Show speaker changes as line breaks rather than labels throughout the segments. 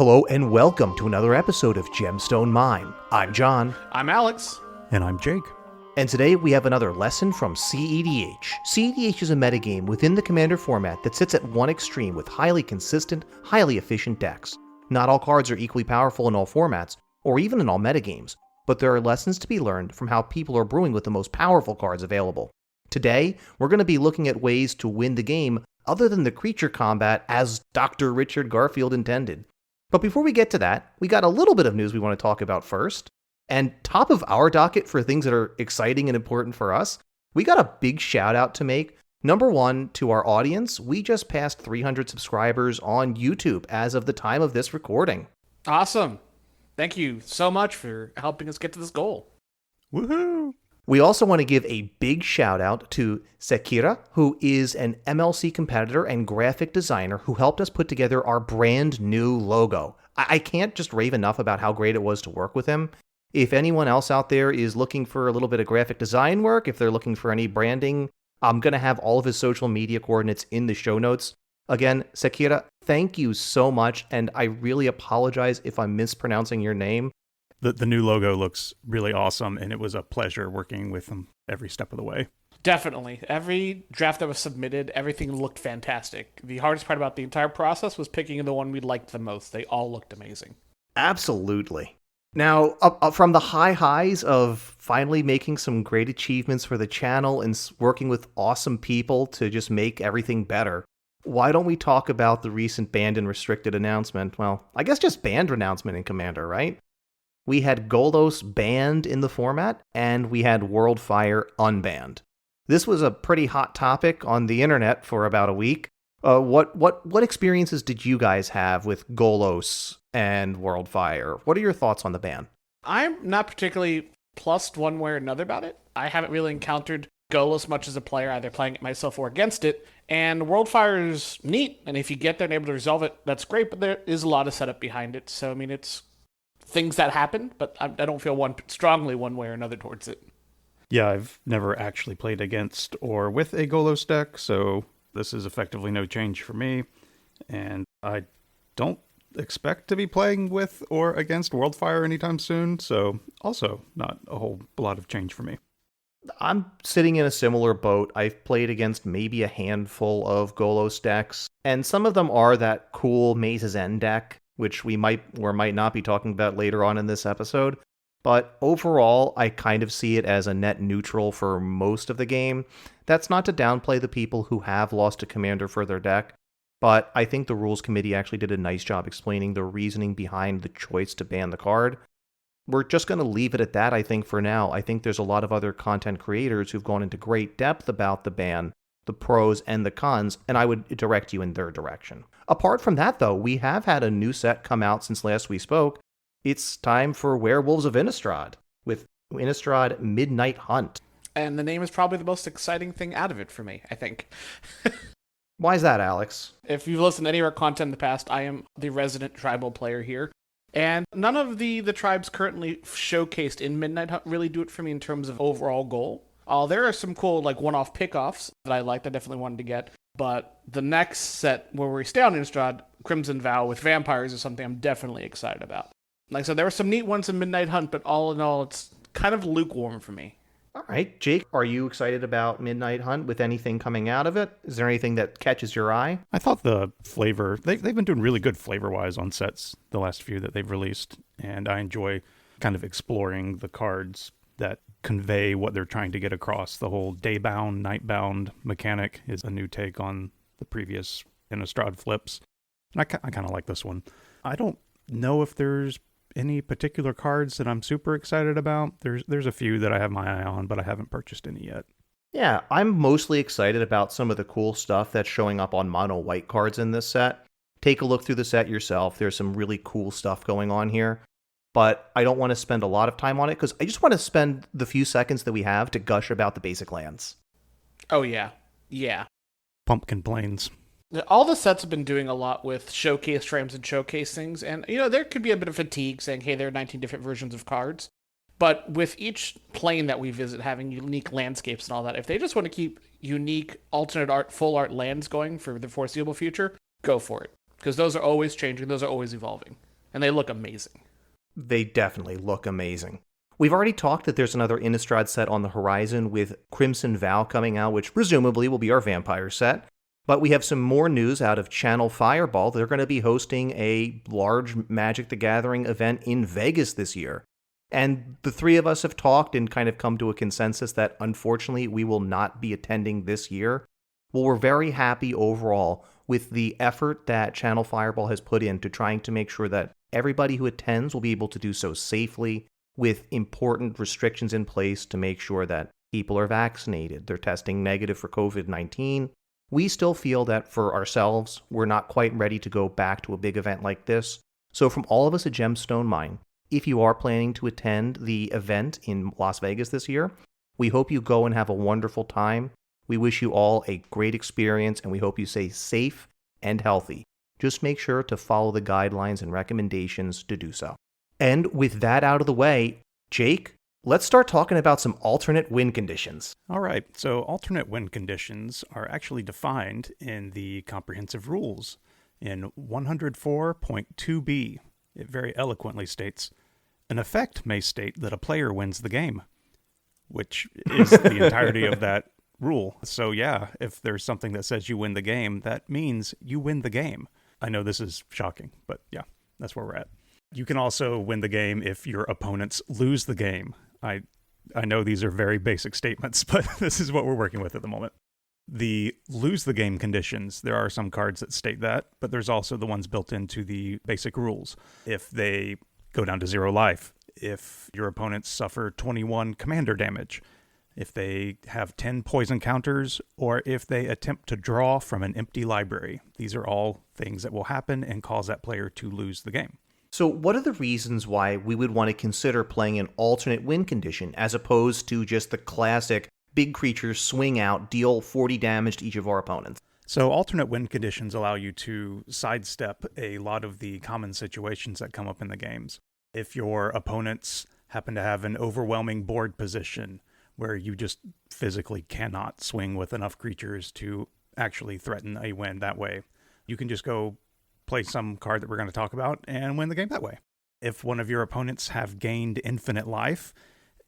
Hello and welcome to another episode of Gemstone Mine. I'm John.
I'm Alex.
And I'm Jake.
And today we have another lesson from cEDH. cEDH is a metagame within the Commander format that sits at one extreme with highly consistent, highly efficient decks. Not all cards are equally powerful in all formats, or even in all metagames, but there are lessons to be learned from how people are brewing with the most powerful cards available. Today, we're going to be looking at ways to win the game other than the creature combat as Dr. Richard Garfield intended. But before we get to that, we got a little bit of news we want to talk about first. And top of our docket for things that are exciting and important for us, we got a big shout out to make. Number one, to our audience, we just passed 300 subscribers on YouTube as of the time of this recording.
Awesome. Thank you so much for helping us get to this goal.
Woohoo!
We also want to give a big shout out to Sekira, who is an MLC competitor and graphic designer who helped us put together our brand new logo. I can't just rave enough about how great it was to work with him. If anyone else out there is looking for a little bit of graphic design work, if they're looking for any branding, I'm going to have all of his social media coordinates in the show notes. Again, Sekira, thank you so much, and I really apologize if I'm mispronouncing your name.
The new logo looks really awesome, and it was a pleasure working with them every step of the way.
Definitely. Every draft that was submitted, everything looked fantastic. The hardest part about the entire process was picking the one we liked the most. They all looked amazing.
Absolutely. Now, up from the high highs of finally making some great achievements for the channel and working with awesome people to just make everything better, why don't we talk about the recent banned and restricted announcement? Well, I guess just banned announcement in Commander, right? We had Golos banned in the format, and we had Worldfire unbanned. This was a pretty hot topic on the internet for about a week. What experiences did you guys have with Golos and Worldfire? What are your thoughts on the ban?
I'm not particularly plussed one way or another about it. I haven't really encountered Golos much as a player, either playing it myself or against it. And Worldfire is neat, and if you get there and able to resolve it, that's great, but there is a lot of setup behind it. So, I mean, it's things that happen, but I don't feel strongly one way or another towards it.
Yeah, I've never actually played against or with a Golos deck, so this is effectively no change for me. And I don't expect to be playing with or against Worldfire anytime soon, so also not a whole lot of change for me.
I'm sitting in a similar boat. I've played against maybe a handful of Golos decks, and some of them are that cool Maze's End deck, which we might or might not be talking about later on in this episode. But overall, I kind of see it as a net neutral for most of the game. That's not to downplay the people who have lost a commander for their deck, but I think the rules committee actually did a nice job explaining the reasoning behind the choice to ban the card. We're just going to leave it at that, I think, for now. I think there's a lot of other content creators who've gone into great depth about the ban, the pros and the cons, and I would direct you in their direction. Apart from that, though, we have had a new set come out since last we spoke. It's time for Werewolves of Innistrad, with Innistrad Midnight Hunt.
And the name is probably the most exciting thing out of it for me, I think.
Why is that, Alex?
If you've listened to any of our content in the past, I am the resident tribal player here. And none of the tribes currently showcased in Midnight Hunt really do it for me in terms of overall goal. There are some cool one-off pickoffs that I liked, I definitely wanted to get. But the next set where we stay on Innistrad, Crimson Vow with vampires, is something I'm definitely excited about. Like I said, there were some neat ones in Midnight Hunt, but all in all, it's kind of lukewarm for me.
All right, Jake, are you excited about Midnight Hunt with anything coming out of it? Is there anything that catches your eye?
I thought the flavor, they've been doing really good flavor-wise on sets the last few that they've released, and I enjoy kind of exploring the cards that convey what they're trying to get across. The whole day-bound, night-bound mechanic is a new take on the previous Innistrad flips. And I kind of like this one. I don't know if there's any particular cards that I'm super excited about. There's a few that I have my eye on, but I haven't purchased any yet.
Yeah, I'm mostly excited about some of the cool stuff that's showing up on mono white cards in this set. Take a look through the set yourself. There's some really cool stuff going on here. But I don't want to spend a lot of time on it because I just want to spend the few seconds that we have to gush about the basic lands.
Oh, yeah. Yeah.
Pumpkin Plains.
All the sets have been doing a lot with showcase frames and showcase things, and there could be a bit of fatigue saying, hey, there are 19 different versions of cards. But with each plane that we visit having unique landscapes and all that, if they just want to keep unique alternate art, full art lands going for the foreseeable future, go for it. Because those are always changing, those are always evolving. and they look amazing.
They definitely look amazing. We've already talked that there's another Innistrad set on the horizon with Crimson Vow coming out, which presumably will be our vampire set. But we have some more news out of Channel Fireball. They're going to be hosting a large Magic the Gathering event in Vegas this year. And the three of us have talked and kind of come to a consensus that unfortunately we will not be attending this year. Well, we're very happy overall with the effort that Channel Fireball has put into trying to make sure that everybody who attends will be able to do so safely, with important restrictions in place to make sure that people are vaccinated, they're testing negative for COVID-19. We still feel that for ourselves, we're not quite ready to go back to a big event like this. So from all of us at Gemstone Mine, if you are planning to attend the event in Las Vegas this year, we hope you go and have a wonderful time. We wish you all a great experience, and we hope you stay safe and healthy. Just make sure to follow the guidelines and recommendations to do so. And with that out of the way, Jake, let's start talking about some alternate win conditions.
All right, so alternate win conditions are actually defined in the comprehensive rules. In 104.2b, it very eloquently states, an effect may state that a player wins the game, which is the entirety of that rule. So yeah, if there's something that says you win the game, that means you win the game. I know this is shocking, but yeah, that's where we're at. You can also win the game if your opponents lose the game. I know these are very basic statements, but this is what we're working with at the moment. The lose the game conditions, there are some cards that state that, but there's also the ones built into the basic rules. If they go down to 0 life, if your opponents suffer 21 commander damage, if they have 10 poison counters, or if they attempt to draw from an empty library. These are all things that will happen and cause that player to lose the game.
So what are the reasons why we would want to consider playing an alternate win condition as opposed to just the classic big creatures swing out, deal 40 damage to each of our opponents?
So alternate win conditions allow you to sidestep a lot of the common situations that come up in the games. If your opponents happen to have an overwhelming board position where you just physically cannot swing with enough creatures to actually threaten a win that way, you can just go play some card that we're going to talk about and win the game that way. If one of your opponents have gained infinite life,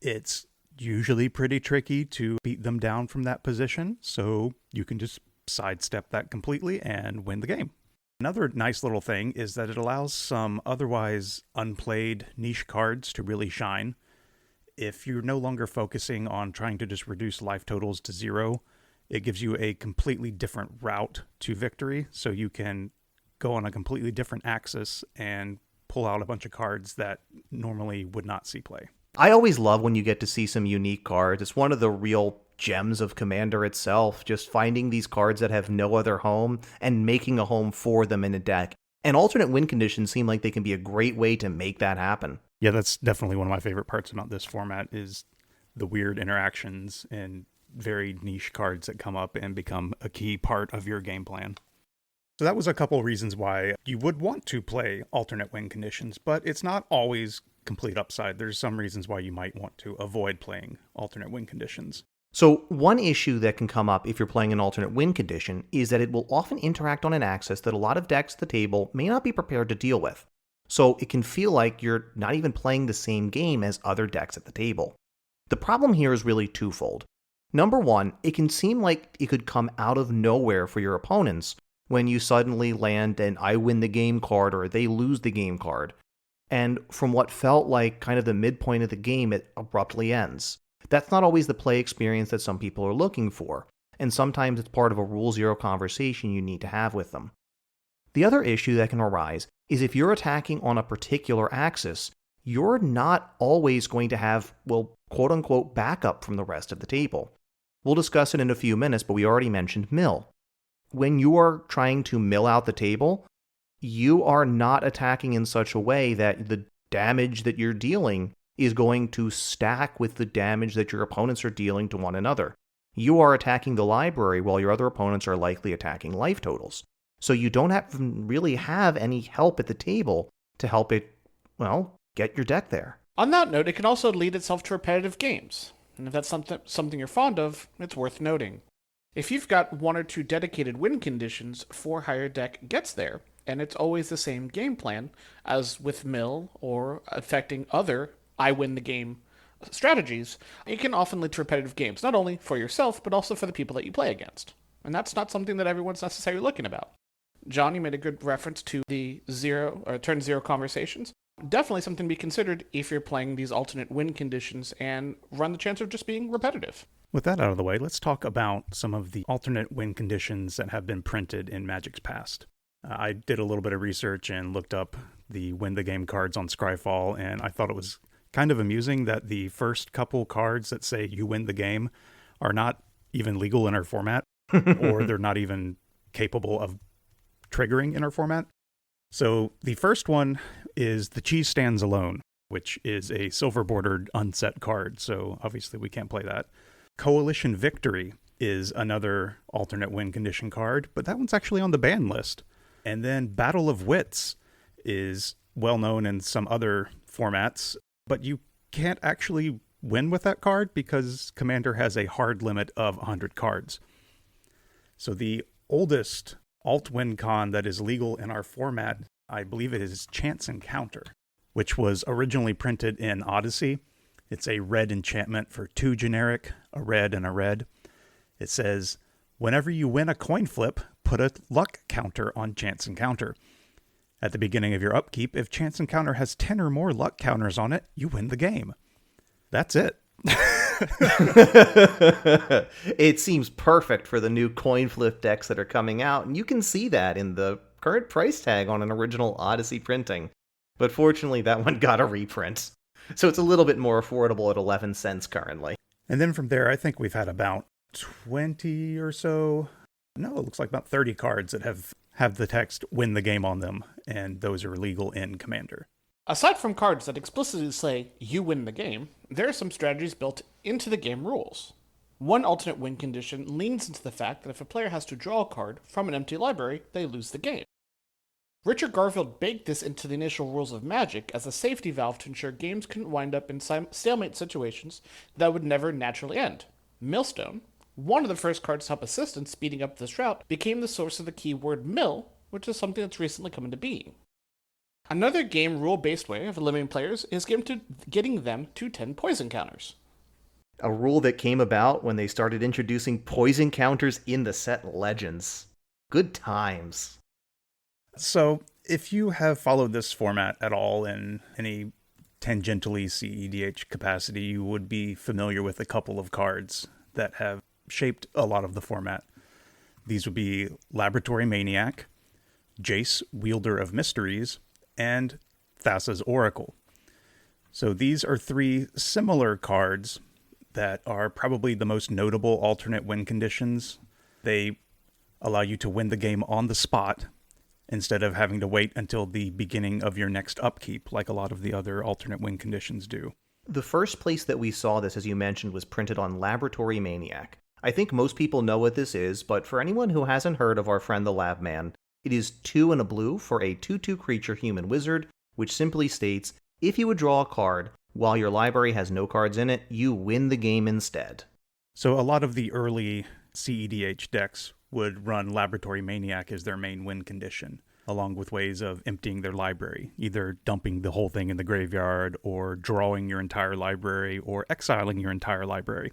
it's usually pretty tricky to beat them down from that position, so you can just sidestep that completely and win the game. Another nice little thing is that it allows some otherwise unplayed niche cards to really shine. If you're no longer focusing on trying to just reduce life totals to 0, it gives you a completely different route to victory, so you can go on a completely different axis and pull out a bunch of cards that normally would not see play.
I always love when you get to see some unique cards. It's one of the real gems of Commander itself, just finding these cards that have no other home and making a home for them in a deck. And alternate win conditions seem like they can be a great way to make that happen.
Yeah, that's definitely one of my favorite parts about this format is the weird interactions and very niche cards that come up and become a key part of your game plan. So that was a couple of reasons why you would want to play alternate win conditions, but it's not always complete upside. There's some reasons why you might want to avoid playing alternate win conditions.
So one issue that can come up if you're playing an alternate win condition is that it will often interact on an axis that a lot of decks at the table may not be prepared to deal with. So it can feel like you're not even playing the same game as other decks at the table. The problem here is really twofold. Number one, it can seem like it could come out of nowhere for your opponents when you suddenly land an I win the game card or they lose the game card. And from what felt like kind of the midpoint of the game, it abruptly ends. That's not always the play experience that some people are looking for, and sometimes it's part of a Rule Zero conversation you need to have with them. The other issue that can arise is if you're attacking on a particular axis, you're not always going to have, well, quote-unquote backup from the rest of the table. We'll discuss it in a few minutes, but we already mentioned mill. When you are trying to mill out the table, you are not attacking in such a way that the damage that you're dealing is going to stack with the damage that your opponents are dealing to one another. You are attacking the library while your other opponents are likely attacking life totals. So you don't really have any help at the table to help it, well, get your deck there.
On that note, it can also lead itself to repetitive games. And if that's something you're fond of, it's worth noting. If you've got one or two dedicated win conditions for how your deck gets there, and it's always the same game plan as with mill or affecting other I win the game strategies. It can often lead to repetitive games, not only for yourself, but also for the people that you play against. And that's not something that everyone's necessarily looking about. John, you made a good reference to the zero or turn zero conversations. Definitely something to be considered if you're playing these alternate win conditions and run the chance of just being repetitive.
With that out of the way, let's talk about some of the alternate win conditions that have been printed in Magic's past. I did a little bit of research and looked up the win the game cards on Scryfall, and I thought it was kind of amusing that the first couple cards that say you win the game are not even legal in our format, or they're not even capable of triggering in our format. So the first one is the Cheese Stands Alone, which is a silver bordered unset card, so obviously we can't play that. Coalition Victory is another alternate win condition card, but that one's actually on the ban list. And then Battle of Wits is well known in some other formats, but you can't actually win with that card because Commander has a hard limit of 100 cards. So the oldest alt-win con that is legal in our format, I believe it is Chance Encounter, which was originally printed in Odyssey. It's a red enchantment for 2 generic, a red and a red. It says, whenever you win a coin flip, put a luck counter on Chance Encounter. At the beginning of your upkeep, if Chance Encounter has 10 or more luck counters on it, you win the game. That's it.
It seems perfect for the new coin flip decks that are coming out, and you can see that in the current price tag on an original Odyssey printing. But fortunately, that one got a reprint. So it's a little bit more affordable at 11 cents currently.
And then from there, I think we've had about 20 or so. No, it looks like about 30 cards that have the text win the game on them, and those are legal in Commander.
Aside from cards that explicitly say you win the game, there are some strategies built into the game rules. One alternate win condition leans into the fact that if a player has to draw a card from an empty library, they lose the game. Richard Garfield baked this into the initial rules of Magic as a safety valve to ensure games couldn't wind up in stalemate situations that would never naturally end. Millstone, one of the first cards to help assist in speeding up this route, became the source of the keyword mill, which is something that's recently come into being. Another game rule-based way of limiting players is getting them to 10 poison counters.
A rule that came about when they started introducing poison counters in the set Legends. Good times.
So, if you have followed this format at all in any tangentially cEDH capacity, you would be familiar with a couple of cards that have shaped a lot of the format. These would be Laboratory Maniac, Jace, Wielder of Mysteries, and Thassa's Oracle. So these are 3 similar cards that are probably the most notable alternate win conditions. They allow you to win the game on the spot instead of having to wait until the beginning of your next upkeep, like a lot of the other alternate win conditions do.
The first place that we saw this, as you mentioned, was printed on Laboratory Maniac. I think most people know what this is, but for anyone who hasn't heard of our friend the Lab Man, it is 2 and a blue for a 2/2 creature human wizard, which simply states, if you would draw a card while your library has no cards in it, you win the game instead.
So a lot of the early cEDH decks would run Laboratory Maniac as their main win condition, along with ways of emptying their library, either dumping the whole thing in the graveyard, or drawing your entire library, or exiling your entire library.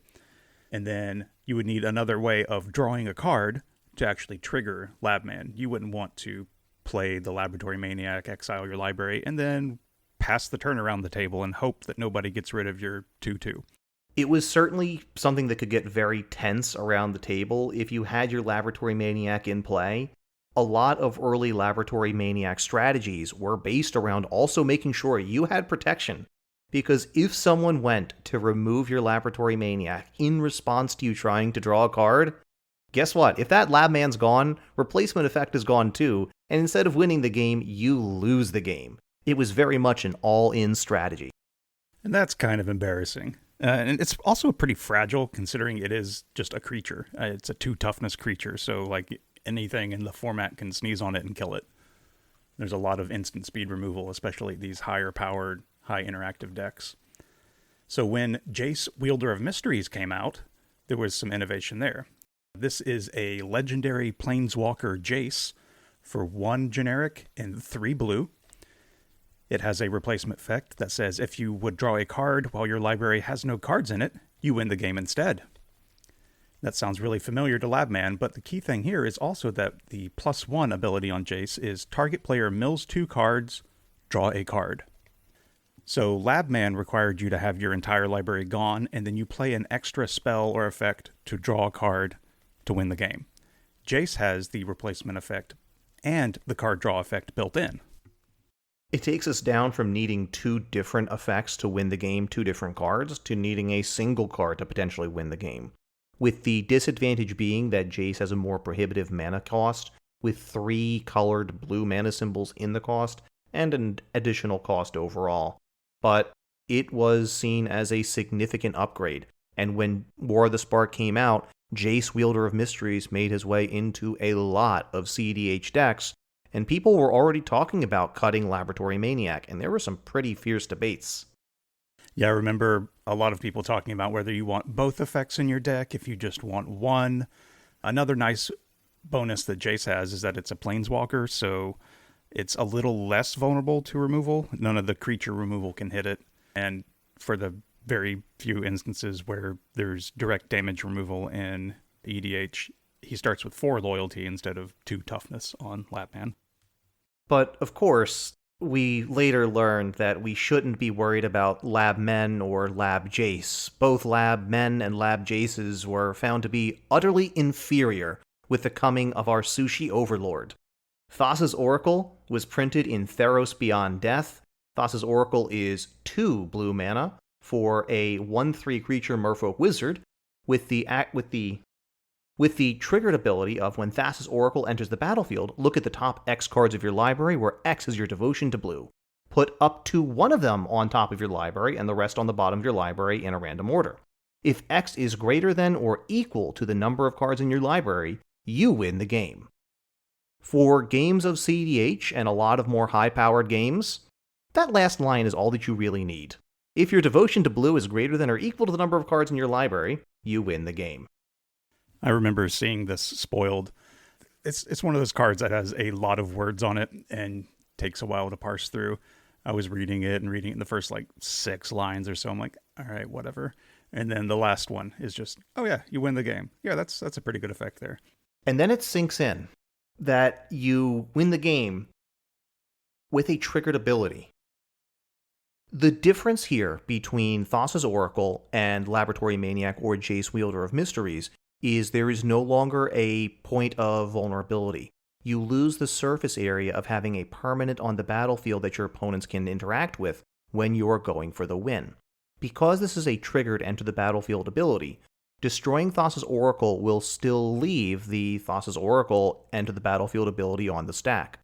And then you would need another way of drawing a card to actually trigger Labman. You wouldn't want to play the Laboratory Maniac, exile your library, and then pass the turn around the table and hope that nobody gets rid of your 2/2.
It was certainly something that could get very tense around the table if you had your Laboratory Maniac in play. A lot of early Laboratory Maniac strategies were based around also making sure you had protection. Because if someone went to remove your Laboratory Maniac in response to you trying to draw a card, guess what? If that Lab Man's gone, replacement effect is gone too, and instead of winning the game, you lose the game. It was very much an all-in strategy.
And that's kind of embarrassing. And it's also pretty fragile, considering it is just a creature. It's a 2 toughness creature, so like anything in the format can sneeze on it and kill it. There's a lot of instant speed removal, especially these higher powered, high interactive decks. So when Jace, Wielder of Mysteries came out, there was some innovation there. This is a legendary Planeswalker Jace for 1 generic and 3 blue. It has a replacement effect that says if you would draw a card while your library has no cards in it, you win the game instead. That sounds really familiar to Labman, but the key thing here is also that the +1 ability on Jace is target player mills 2 cards, draw a card. So Labman required you to have your entire library gone, and then you play an extra spell or effect to draw a card to win the game. Jace has the replacement effect and the card draw effect built in.
It takes us down from needing 2 different effects to win the game, 2 different cards, to needing a single card to potentially win the game. With the disadvantage being that Jace has a more prohibitive mana cost, with 3 colored blue mana symbols in the cost, and an additional cost overall. But it was seen as a significant upgrade, and when War of the Spark came out, Jace, Wielder of Mysteries, made his way into a lot of cEDH decks, and people were already talking about cutting Laboratory Maniac, and there were some pretty fierce debates.
Yeah, I remember a lot of people talking about whether you want both effects in your deck, if you just want one. Another nice bonus that Jace has is that it's a Planeswalker, so it's a little less vulnerable to removal. None of the creature removal can hit it. And for the very few instances where there's direct damage removal in EDH, he starts with 4 loyalty instead of 2 toughness on Lapman.
But, of course, we later learned that we shouldn't be worried about Lab Men or Lab Jace. Both Lab Men and Lab Jaces were found to be utterly inferior with the coming of our Sushi Overlord. Thassa's Oracle was printed in Theros Beyond Death. Thassa's Oracle is 2 blue mana for a 1/3 creature Merfolk Wizard with the triggered ability of when Thassa's Oracle enters the battlefield, look at the top X cards of your library where X is your devotion to blue. Put up to 1 of them on top of your library and the rest on the bottom of your library in a random order. If X is greater than or equal to the number of cards in your library, you win the game. For games of cEDH and a lot of more high-powered games, that last line is all that you really need. If your devotion to blue is greater than or equal to the number of cards in your library, you win the game.
I remember seeing this spoiled. It's one of those cards that has a lot of words on it and takes a while to parse through. I was reading it in the first 6 lines or so. I'm like, all right, whatever. And then the last one is just, oh yeah, you win the game. Yeah, that's a pretty good effect there.
And then it sinks in that you win the game with a triggered ability. The difference here between Thassa's Oracle and Laboratory Maniac or Jace, Wielder of Mysteries is there is no longer a point of vulnerability. You lose the surface area of having a permanent on the battlefield that your opponents can interact with when you're going for the win. Because this is a triggered enter the battlefield ability, destroying Thassa's Oracle will still leave the Thassa's Oracle enter the battlefield ability on the stack.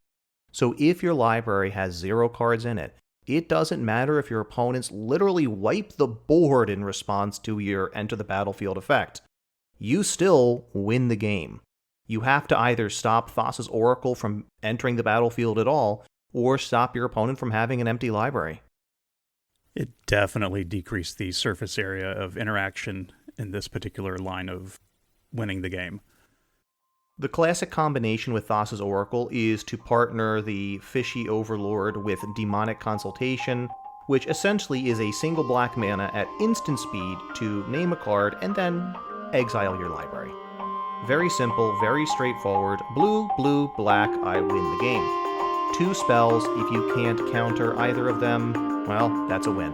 So if your library has 0 cards in it, it doesn't matter if your opponents literally wipe the board in response to your enter the battlefield effect. You still win the game. You have to either stop Thassa's Oracle from entering the battlefield at all, or stop your opponent from having an empty library.
It definitely decreased the surface area of interaction in this particular line of winning the game.
The classic combination with Thassa's Oracle is to partner the Fishy Overlord with Demonic Consultation, which essentially is a single black mana at instant speed to name a card and then exile your library. Very simple, very straightforward. Blue, blue, black, I win the game. 2 spells, if you can't counter either of them, well, that's a win.